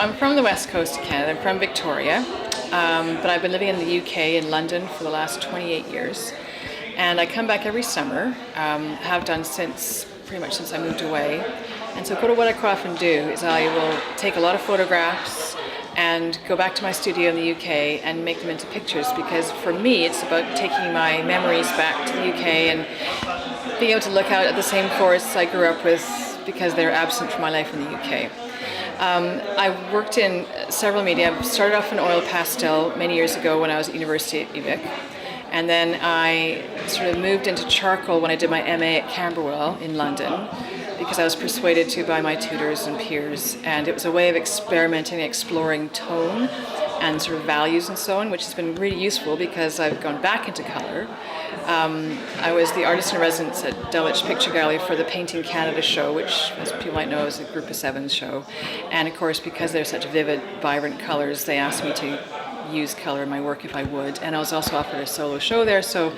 I'm from the west coast of Canada. I'm from Victoria, but I've been living in the UK, in London, for the last 28 years. And I come back every summer, have done pretty much since I moved away. And so what I quite often do is I will take a lot of photographs and go back to my studio in the UK and make them into pictures, because for me it's about taking my memories back to the UK and being able to look out at the same forests I grew up with, because they're absent from my life in the UK. I worked in several media. I started off in oil pastel many years ago when I was at university at ExhibitVic, and then I sort of moved into charcoal when I did my MA at Camberwell in London, because I was persuaded to by my tutors and peers, and it was a way of experimenting, exploring tone and sort of values and so on, which has been really useful because I've gone back into color. I was the artist in residence at Dulwich Picture Gallery for the Painting Canada show, which, as people might know, is a Group of Seven show. And of course, because they're such vivid, vibrant colors, they asked me to use color in my work if I would. And I was also offered a solo show there, so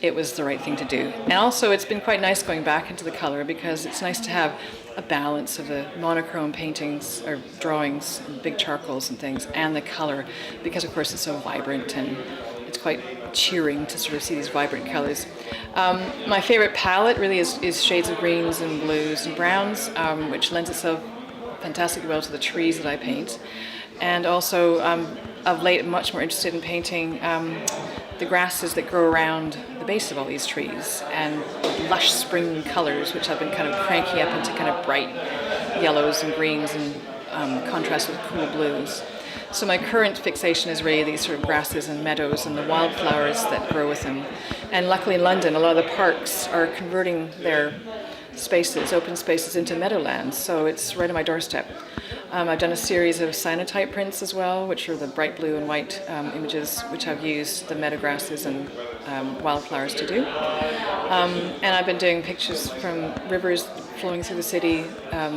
it was the right thing to do. And also, it's been quite nice going back into the color, because it's nice to have a balance of the monochrome paintings or drawings, big charcoals and things, and the color, because of course it's so vibrant and it's quite cheering to sort of see these vibrant colors. My favorite palette really is shades of greens and blues and browns, which lends itself fantastically well to the trees that I paint. And also, of late, I'm much more interested in painting the grasses that grow around the base of all these trees, and lush spring colors, which I've been kind of cranking up into kind of bright yellows and greens and contrast with cool blues. So my current fixation is really these sort of grasses and meadows and the wildflowers that grow with them. And luckily in London, a lot of the parks are converting their spaces, open spaces, into meadowlands, so it's right on my doorstep. I've done a series of cyanotype prints as well, which are the bright blue and white images, which I've used the meadow grasses and wildflowers to do. And I've been doing pictures from rivers flowing through the city,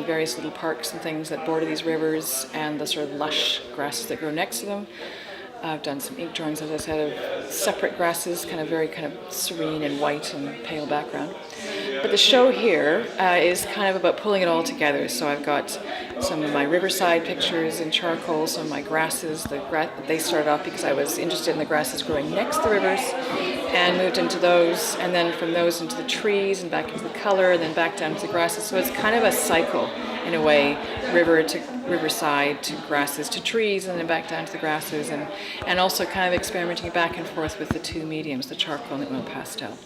various little parks and things that border these rivers, and the sort of lush grasses that grow next to them. I've done some ink drawings, as I said, of separate grasses, very serene and white and pale background. But the show here is kind of about pulling it all together. So I've got some of my riverside pictures in charcoal, some of my grasses. They started off because I was interested in the grasses growing next to the rivers, and moved into those, and then from those into the trees, and back into the color, and then back down to the grasses. So it's kind of a cycle, in a way, river to riverside to grasses to trees, and then back down to the grasses, and also kind of experimenting back and forth with the two mediums, the charcoal and the oil pastel.